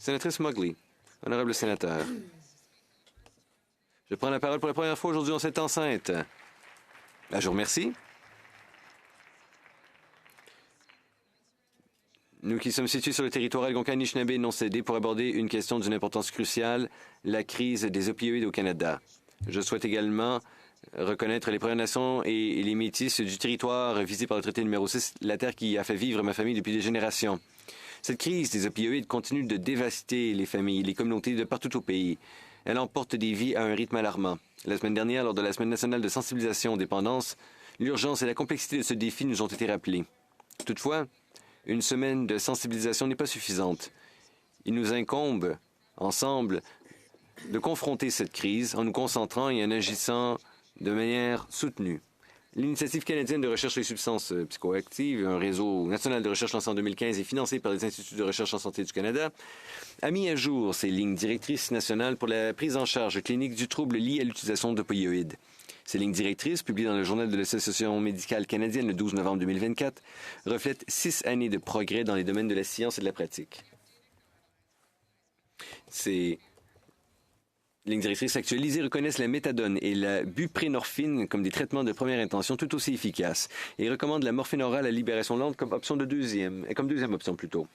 Sénatrice Mugley, honorable sénateur, je prends la parole pour la première fois aujourd'hui en cette enceinte. Je vous remercie. Nous qui sommes situés sur le territoire algonquin-anishinaabe non cédé pour aborder une question d'une importance cruciale, la crise des opioïdes au Canada. Je souhaite également reconnaître les Premières Nations et les Métis du territoire visé par le traité numéro 6, la terre qui a fait vivre ma famille depuis des générations. Cette crise des opioïdes continue de dévaster les familles, les communautés de partout au pays. Elle emporte des vies à un rythme alarmant. La semaine dernière, lors de la Semaine nationale de sensibilisation aux dépendances, l'urgence et la complexité de ce défi nous ont été rappelées. Toutefois, une semaine de sensibilisation n'est pas suffisante. Il nous incombe, ensemble, de confronter cette crise en nous concentrant et en agissant de manière soutenue. L'Initiative canadienne de recherche sur les substances psychoactives, un réseau national de recherche lancé en 2015 et financé par les Instituts de recherche en santé du Canada, a mis à jour ses lignes directrices nationales pour la prise en charge clinique du trouble lié à l'utilisation d'opioïdes. Ces lignes directrices, publiées dans le Journal de l'Association médicale canadienne le 12 novembre 2024, reflètent 6 années de progrès dans les domaines de la science et de la pratique. Ces lignes directrices actualisées reconnaissent la méthadone et la buprénorphine comme des traitements de première intention tout aussi efficaces et recommandent la morphine orale à libération lente comme deuxième option plutôt.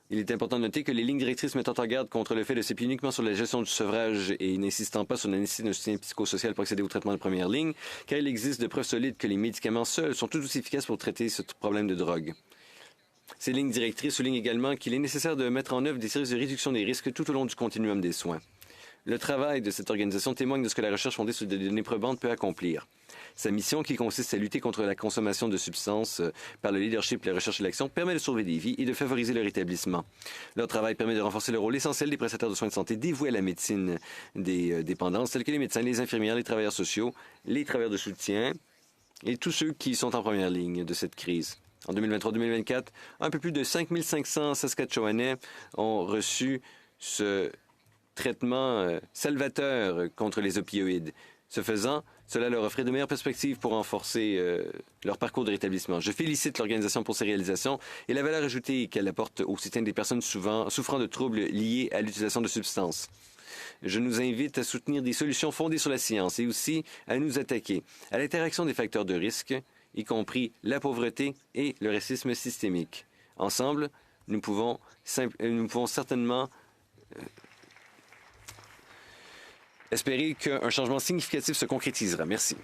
Il est important de noter que les lignes directrices mettant en garde contre le fait de s'appuyer uniquement sur la gestion du sevrage et n'insistant pas sur la nécessité d'un soutien psychosocial pour accéder au traitement de première ligne, car il existe de preuves solides que les médicaments seuls sont tout aussi efficaces pour traiter ce problème de drogue. Ces lignes directrices soulignent également qu'il est nécessaire de mettre en œuvre des services de réduction des risques tout au long du continuum des soins. Le travail de cette organisation témoigne de ce que la recherche fondée sur des données probantes peut accomplir. Sa mission, qui consiste à lutter contre la consommation de substances par le leadership, la recherche et l'action, permet de sauver des vies et de favoriser leur rétablissement. Leur travail permet de renforcer le rôle essentiel des prestataires de soins de santé dévoués à la médecine des dépendances, tels que les médecins, les infirmières, les travailleurs sociaux, les travailleurs de soutien et tous ceux qui sont en première ligne de cette crise. En 2023-2024, un peu plus de 5500 Saskatchewanais ont reçu ce traitement salvateur contre les opioïdes. Ce faisant, cela leur offrait de meilleures perspectives pour renforcer leur parcours de rétablissement. Je félicite l'organisation pour ces réalisations et la valeur ajoutée qu'elle apporte au soutien des personnes souffrant de troubles liés à l'utilisation de substances. Je nous invite à soutenir des solutions fondées sur la science et aussi à nous attaquer à l'interaction des facteurs de risque, y compris la pauvreté et le racisme systémique. Ensemble, nous pouvons certainement espérer qu'un changement significatif se concrétisera. Merci.